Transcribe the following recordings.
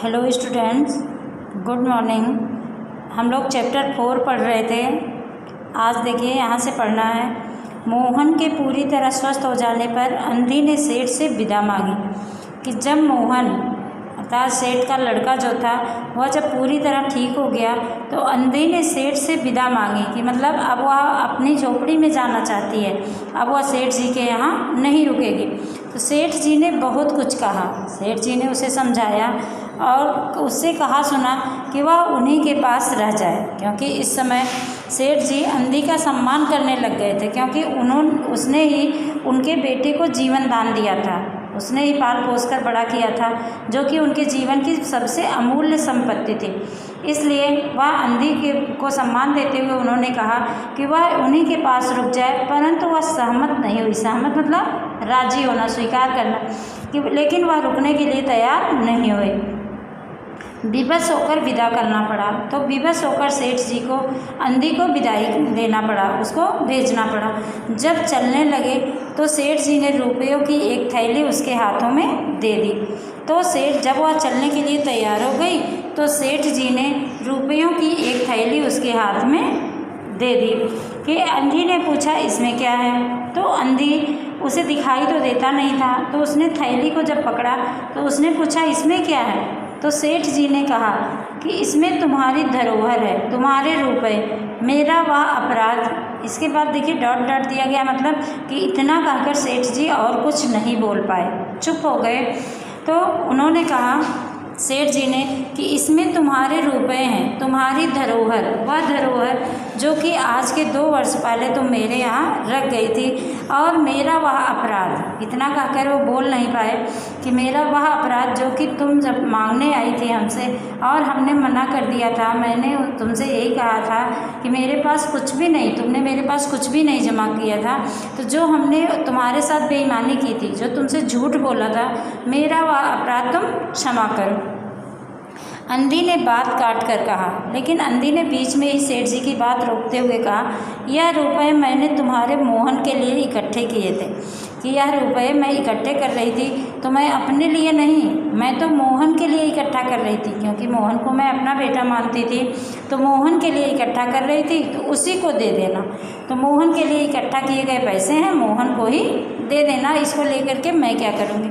Hello students, good morning. हम लोग chapter 4 पढ़ रहे थे। आज देखिए यहाँ से पढ़ना है। मोहन के पूरी तरह स्वस्थ हो जाने पर अंधी ने सेठ से विदा मांगी। कि जब मोहन अर्थात सेठ का लड़का जो था वह जब पूरी तरह ठीक हो गया तो अंधी ने सेठ से विदा मांगी कि मतलब अब वह अपनी झोपड़ी में जाना चाहती है, अब वह सेठ जी के यहाँ नहीं रुकेगी। तो सेठ जी ने बहुत कुछ कहा। सेठ जी ने उसे समझाया और उससे कहा सुना कि वह उन्हीं के पास रह जाए, क्योंकि इस समय सेठ जी अंधी का सम्मान करने लग गए थे, क्योंकि उसने ही उनके बेटे को जीवन दान दिया था, उसने ही पाल पोस कर बड़ा किया था, जो कि उनके जीवन की सबसे अमूल्य संपत्ति थी। इसलिए वह अंधी को सम्मान देते हुए उन्होंने कहा कि वह उन्हीं के पास रुक जाए, परंतु वह सहमत नहीं हुई। सहमत मतलब राजी होना, स्वीकार करना कि, लेकिन वह रुकने के लिए तैयार नहीं हुई। विवश होकर विदा करना पड़ा। तो विवश होकर सेठ जी को अंधी को विदाई देना पड़ा, उसको भेजना पड़ा। जब चलने लगे तो सेठ जी ने रुपयों की एक थैली उसके हाथों में दे दी। तो सेठ जब वह चलने के लिए तैयार हो गई तो सेठ जी ने रुपयों की एक थैली उसके हाथ में दे दी। कि अंधी ने पूछा इसमें क्या है? तो अंधी उसे दिखाई तो देता नहीं था, तो उसने थैली को जब पकड़ा तो उसने पूछा इसमें क्या है? तो सेठ जी ने कहा कि इसमें तुम्हारी धरोहर है, तुम्हारे रुपए, मेरा वह अपराध। इसके बाद देखिए डॉट डॉट दिया गया, मतलब कि इतना कहकर सेठ जी और कुछ नहीं बोल पाए, चुप हो गए। तो उन्होंने कहा सेठ जी ने कि इसमें तुम्हारे रुपए हैं, तुम्हारी धरोहर, वह धरोहर जो कि आज के 2 वर्ष पहले तुम मेरे यहाँ रख गई थी, और मेरा वह अपराध। इतना कहकर वो बोल नहीं पाए कि मेरा वह अपराध जो कि तुम जब मांगने आई थी हमसे और हमने मना कर दिया था। मैंने तुमसे यही कहा था कि मेरे पास कुछ भी नहीं, तुमने मेरे पास कुछ भी नहीं जमा किया था, तो जो हमने तुम्हारे साथ बेईमानी की थी, जो तुमसे झूठ बोला था, मेरा वह अपराध तुम क्षमा करो। अंधी ने बात काट कर कहा, लेकिन अंधी ने बीच में ही सेठ जी की बात रोकते हुए कहा, यह रुपए मैंने तुम्हारे मोहन के लिए इकट्ठे किए थे। कि यह रुपए मैं इकट्ठे कर रही थी तो मैं अपने लिए नहीं, मैं तो मोहन के लिए इकट्ठा कर रही थी, क्योंकि मोहन को मैं अपना बेटा मानती थी, तो मोहन के लिए इकट्ठा कर रही थी, तो उसी को दे देना। तो मोहन के लिए इकट्ठा किए गए पैसे हैं, मोहन को ही दे देना, इसको लेकर के मैं क्या करूँगी।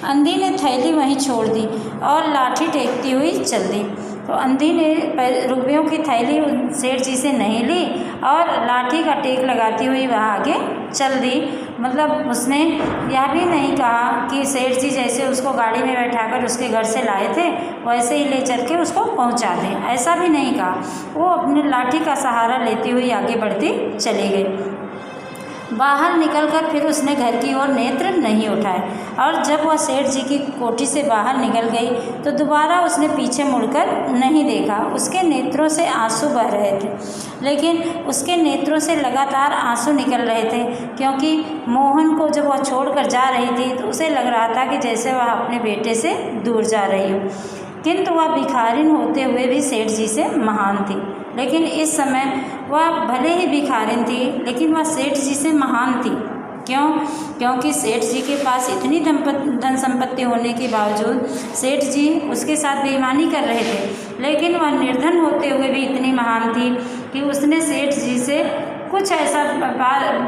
अंधी ने थैली वहीं छोड़ दी और लाठी टेकती हुई चल दी। तो अंधी ने रुपयों की थैली सेठ जी से नहीं ली और लाठी का टेक लगाती हुई वहाँ आगे चल दी। मतलब उसने यह भी नहीं कहा कि सेठ जी जैसे उसको गाड़ी में बैठाकर उसके घर से लाए थे वैसे ही ले चल के उसको पहुँचा दें, ऐसा भी नहीं कहा। वो अपने लाठी का सहारा लेती हुई आगे बढ़ती चली गई। बाहर निकलकर फिर उसने घर की ओर नेत्र नहीं उठाए, और जब वह सेठ जी की कोठी से बाहर निकल गई तो दोबारा उसने पीछे मुड़कर नहीं देखा। उसके नेत्रों से आंसू बह रहे थे, लेकिन उसके नेत्रों से लगातार आंसू निकल रहे थे, क्योंकि मोहन को जब वह छोड़कर जा रही थी तो उसे लग रहा था कि जैसे वह अपने बेटे से दूर जा रही हो। किंतु वह भिखारिन होते हुए भी सेठ जी से महान थी। लेकिन इस समय वह भले ही भिखारिन थी, लेकिन वह सेठ जी से महान थी। क्यों? क्योंकि सेठ जी के पास इतनी धन संपत्ति होने के बावजूद सेठ जी उसके साथ बेईमानी कर रहे थे, लेकिन वह निर्धन होते हुए भी इतनी महान थी कि उसने सेठ जी से कुछ ऐसा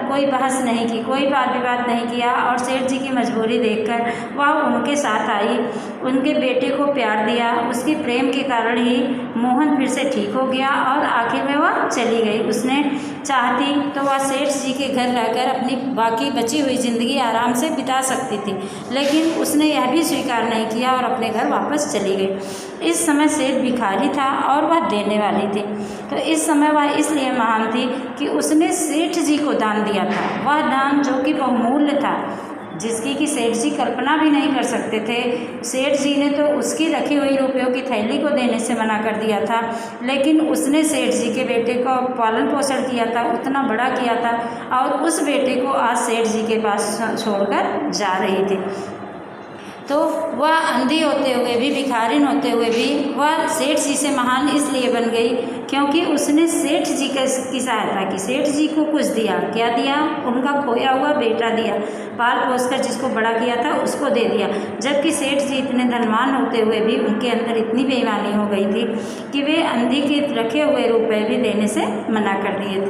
कोई बहस नहीं की, कोई वाद विवाद नहीं किया, और सेठ जी की मजबूरी देखकर वह उनके साथ आई, उनके बेटे को प्यार दिया। उसकी प्रेम के कारण ही मोहन फिर से ठीक हो गया और आखिर में वह चली गई। उसने चाहती तो वह सेठ जी के घर रहकर अपनी बाकी बची हुई ज़िंदगी आराम से बिता सकती थी, लेकिन उसने यह भी स्वीकार नहीं किया और अपने घर वापस चली गई। इस समय सेठ भिखारी था और वह देने वाली थी। तो इस समय वह इसलिए महान थी कि उसने सेठ जी को दान दिया था, वह दान जो कि बहुमूल्य था, जिसकी कि सेठ जी कल्पना भी नहीं कर सकते थे। सेठ जी ने तो उसकी रखी हुई रुपयों की थैली को देने से मना कर दिया था, लेकिन उसने सेठ जी के बेटे को पालन पोषण किया था, उतना बड़ा किया था, और उस बेटे को आज सेठ जी के पास छोड़कर जा रही थी। तो वह अंधी होते हुए भी, भिखारिन होते हुए भी वह सेठ जी से महान इसलिए बन गई क्योंकि उसने सेठ जी की सहायता की। सेठ जी को कुछ दिया, क्या दिया? उनका खोया हुआ बेटा दिया, पाल पोस कर जिसको बड़ा किया था उसको दे दिया। जबकि सेठ जी इतने धनवान होते हुए भी उनके अंदर इतनी बेईमानी हो गई थी कि वे अंधी के रखे हुए रुपए भी देने से मना कर दिए थे।